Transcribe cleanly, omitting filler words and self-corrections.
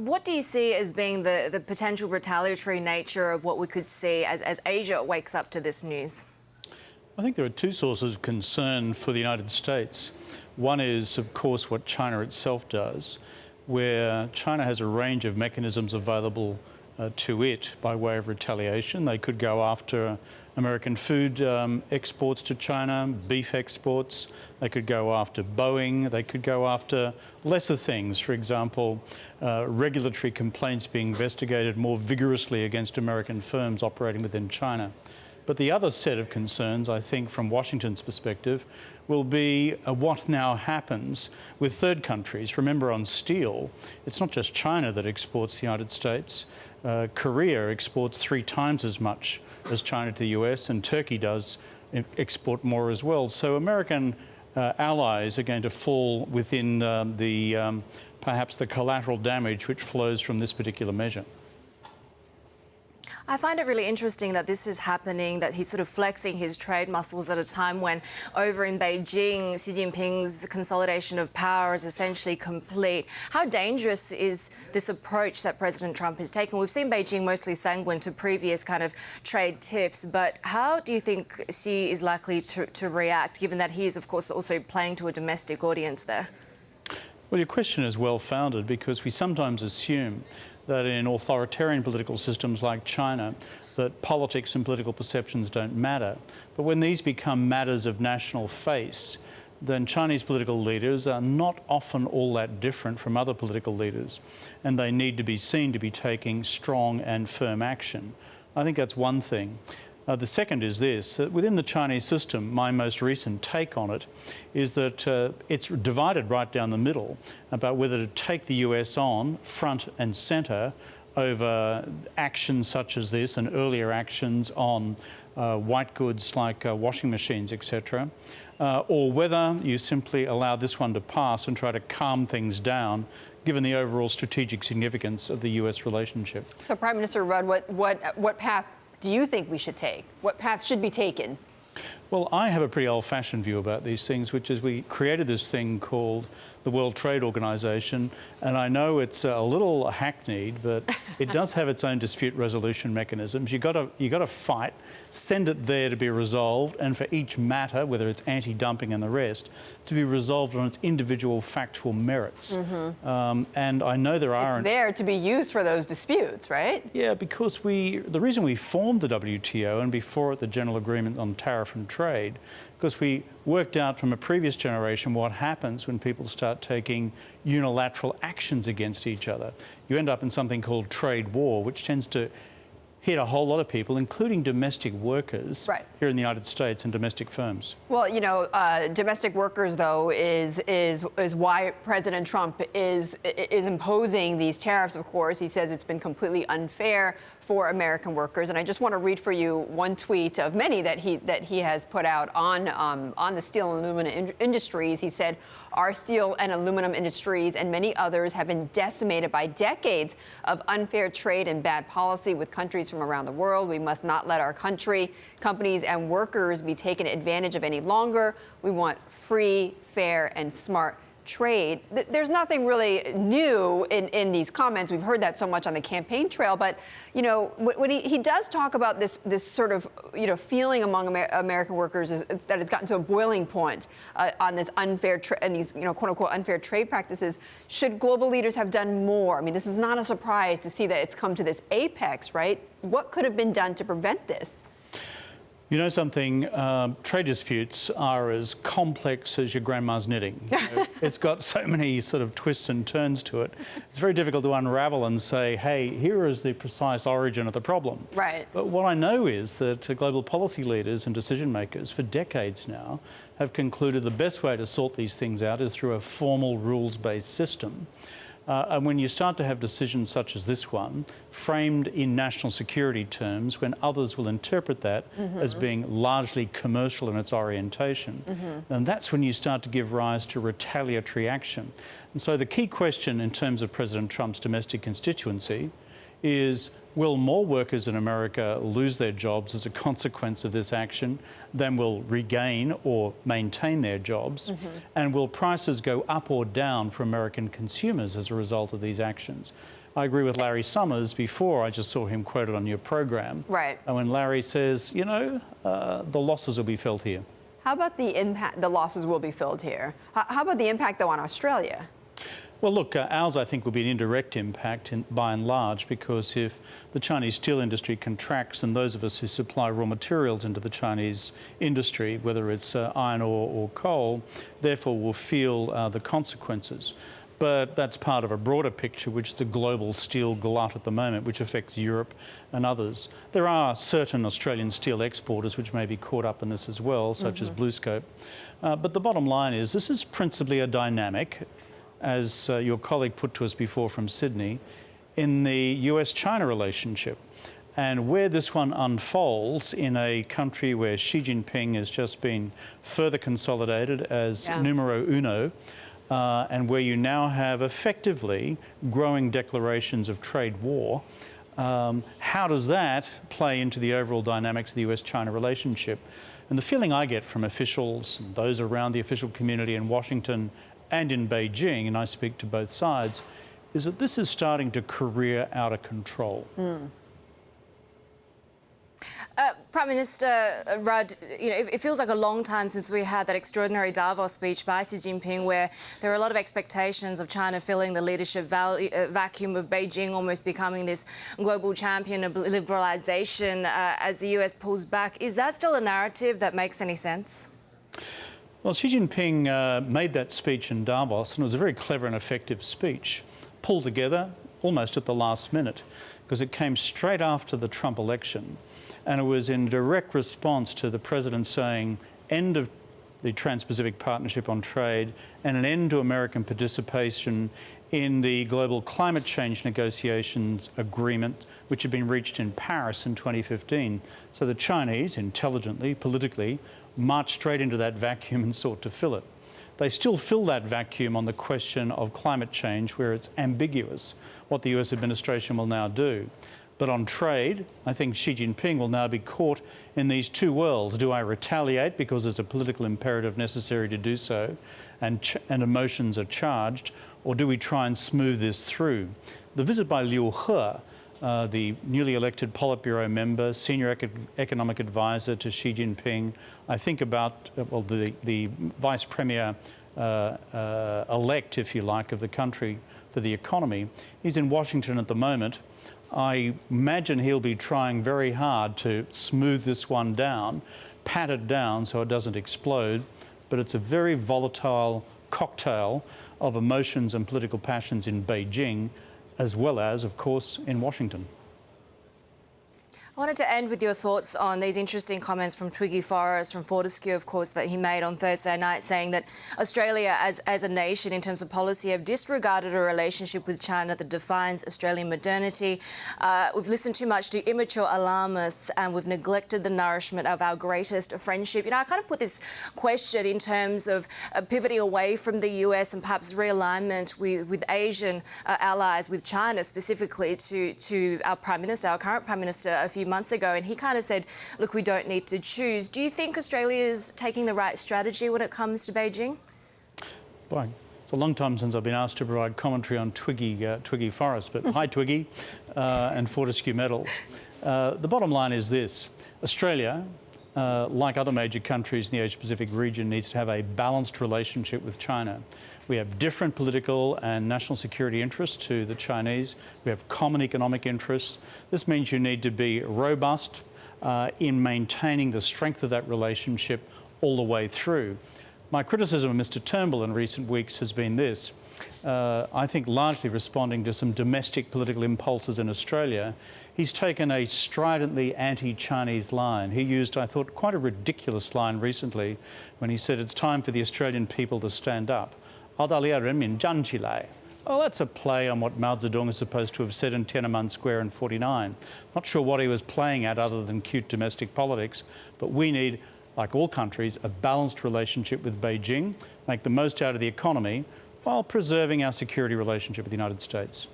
What do you see as being the potential retaliatory nature of what we could see as Asia wakes up to this news? I think there are two sources of concern for the United States. One is, of course, what China itself does, where China has a range of mechanisms available to it by way of retaliation. They could go after American food exports to China, beef exports. They could go after Boeing. They could go after lesser things. For example, regulatory complaints being investigated more vigorously against American firms operating within China. But the other set of concerns, I think, from Washington's perspective, will be what now happens with third countries. Remember, on steel, it's not just China that exports to the United States. Korea exports 3 times as much as China to the US, and Turkey does export more as well. So American allies are going to fall within perhaps the collateral damage which flows from this particular measure. I find it really interesting that this is happening, that he's sort of flexing his trade muscles at a time when over in Beijing, Xi Jinping's consolidation of power is essentially complete. How dangerous is this approach that President Trump has taken? We've seen Beijing mostly sanguine to previous kind of trade tiffs, but how do you think Xi is likely to react, given that he is, of course, also playing to a domestic audience there? Well, your question is well-founded, because we sometimes assume that in authoritarian political systems like China, that politics and political perceptions don't matter. But when these become matters of national face, then Chinese political leaders are not often all that different from other political leaders, and they need to be seen to be taking strong and firm action. I think that's one thing. The second is this: within the Chinese system, my most recent take on it is that it's divided right down the middle about whether to take the US on front and centre over actions such as this and earlier actions on white goods like washing machines, etc., or whether you simply allow this one to pass and try to calm things down, given the overall strategic significance of the US relationship. So, Prime Minister Rudd, what path do you think we should take? What path should be taken? Well, I have a pretty old-fashioned view about these things, which is we created this thing called the World Trade Organization, and I know it's a little hackneyed, but it does have its own dispute resolution mechanisms. You got to fight, send it there to be resolved, and for each matter, whether it's anti-dumping and the rest, to be resolved on its individual factual merits. And I know there are... It's there to be used for those disputes, right? Yeah, because the reason we formed the WTO, and before it the General Agreement on Tariff and Trade, because we worked out from a previous generation what happens when people start taking unilateral actions against each other. You end up in something called trade war, which tends to hit a whole lot of people, including domestic workers here in the United States and domestic firms. Well, you know, domestic workers, though, is why President Trump is imposing these tariffs, of course. He says it's been completely unfair for American workers. And I just want to read for you one tweet of many that he has put out on the steel and aluminum industries. He said, "Our steel and aluminum industries and many others have been decimated by decades of unfair trade and bad policy with countries from around the world. We must not let our country, companies, and workers be taken advantage of any longer. We want free, fair, and smart trade." There's nothing really new in these comments. We've heard that so much on the campaign trail. But, you know, when he does talk about this sort of, you know, feeling among American workers is that it's gotten to a boiling point on this unfair and these, you know, quote unquote unfair trade practices. Should global leaders have done more? I mean, this is not a surprise to see that it's come to this apex, right? What could have been done to prevent this? You know something, trade disputes are as complex as your grandma's knitting. You know, it's got so many sort of twists and turns to it. It's very difficult to unravel and say, hey, here is the precise origin of the problem. Right. But what I know is that global policy leaders and decision makers for decades now have concluded the best way to sort these things out is through a formal rules-based system. And when you start to have decisions such as this one, framed in national security terms, when others will interpret that as being largely commercial in its orientation, then that's when you start to give rise to retaliatory action. And so the key question in terms of President Trump's domestic constituency is, will more workers in America lose their jobs as a consequence of this action than will regain or maintain their jobs? And will prices go up or down for American consumers as a result of these actions? I agree with Larry Summers before. I just saw him quoted on your program. Right. And when Larry says, you know, the losses will be felt here. How about the impact? The losses will be filled here. How about the impact, though, on Australia? Well, look, ours, I think, will be an indirect impact by and large, because if the Chinese steel industry contracts, and those of us who supply raw materials into the Chinese industry, whether it's iron ore or coal, therefore will feel the consequences. But that's part of a broader picture, which is the global steel glut at the moment, which affects Europe and others. There are certain Australian steel exporters which may be caught up in this as well, such as BlueScope. But the bottom line is this is principally a dynamic, as your colleague put to us before from Sydney, in the US-China relationship. And where this one unfolds in a country where Xi Jinping has just been further consolidated as numero uno, and where you now have effectively growing declarations of trade war, how does that play into the overall dynamics of the US-China relationship? And the feeling I get from officials, and those around the official community in Washington and in Beijing, and I speak to both sides, is that this is starting to career out of control. Prime Minister Rudd, you know, it feels like a long time since we had that extraordinary Davos speech by Xi Jinping, where there are a lot of expectations of China filling the leadership vacuum of Beijing, almost becoming this global champion of liberalisation as the US pulls back. Is that still a narrative that makes any sense? Well, Xi Jinping made that speech in Davos, and it was a very clever and effective speech, pulled together almost at the last minute, because it came straight after the Trump election, and it was in direct response to the president saying end of the Trans-Pacific Partnership on Trade and an end to American participation in the global climate change negotiations agreement, which had been reached in Paris in 2015. So the Chinese, intelligently, politically, marched straight into that vacuum and sought to fill it. They still fill that vacuum on the question of climate change, where it's ambiguous what the US administration will now do. But on trade, I think Xi Jinping will now be caught in these two worlds. Do I retaliate because there's a political imperative necessary to do so, and emotions are charged, or do we try and smooth this through? The visit by Liu He, the newly elected Politburo member, senior economic advisor to Xi Jinping, I think about the vice premier elect, if you like, of the country for the economy. He's in Washington at the moment. I imagine he'll be trying very hard to smooth this one down, pat it down so it doesn't explode, but it's a very volatile cocktail of emotions and political passions in Beijing, as well as, of course, in Washington. I wanted to end with your thoughts on these interesting comments from Twiggy Forrest, from Fortescue, of course, that he made on Thursday night, saying that Australia as a nation, in terms of policy, have disregarded a relationship with China that defines Australian modernity. We've listened too much to immature alarmists, and we've neglected the nourishment of our greatest friendship. You know, I kind of put this question in terms of pivoting away from the US and perhaps realignment with Asian allies, with China specifically, to our Prime Minister, our current Prime Minister, a few months ago, and he kind of said, look, we don't need to choose. Do you think Australia is taking the right strategy when it comes to Beijing? Boy, it's a long time since I've been asked to provide commentary on Twiggy Forrest, but hi Twiggy and Fortescue Metals. The bottom line is this: Australia, like other major countries in the Asia-Pacific region, needs to have a balanced relationship with China. We have different political and national security interests to the Chinese. We have common economic interests. This means you need to be robust in maintaining the strength of that relationship all the way through. My criticism of Mr Turnbull in recent weeks has been this. I think largely responding to some domestic political impulses in Australia, he's taken a stridently anti-Chinese line. He used, I thought, quite a ridiculous line recently when he said it's time for the Australian people to stand up. Oh, that's a play on what Mao Zedong is supposed to have said in Tiananmen Square in '49. Not sure what he was playing at other than cute domestic politics, but we need, like all countries, a balanced relationship with Beijing, make the most out of the economy while preserving our security relationship with the United States.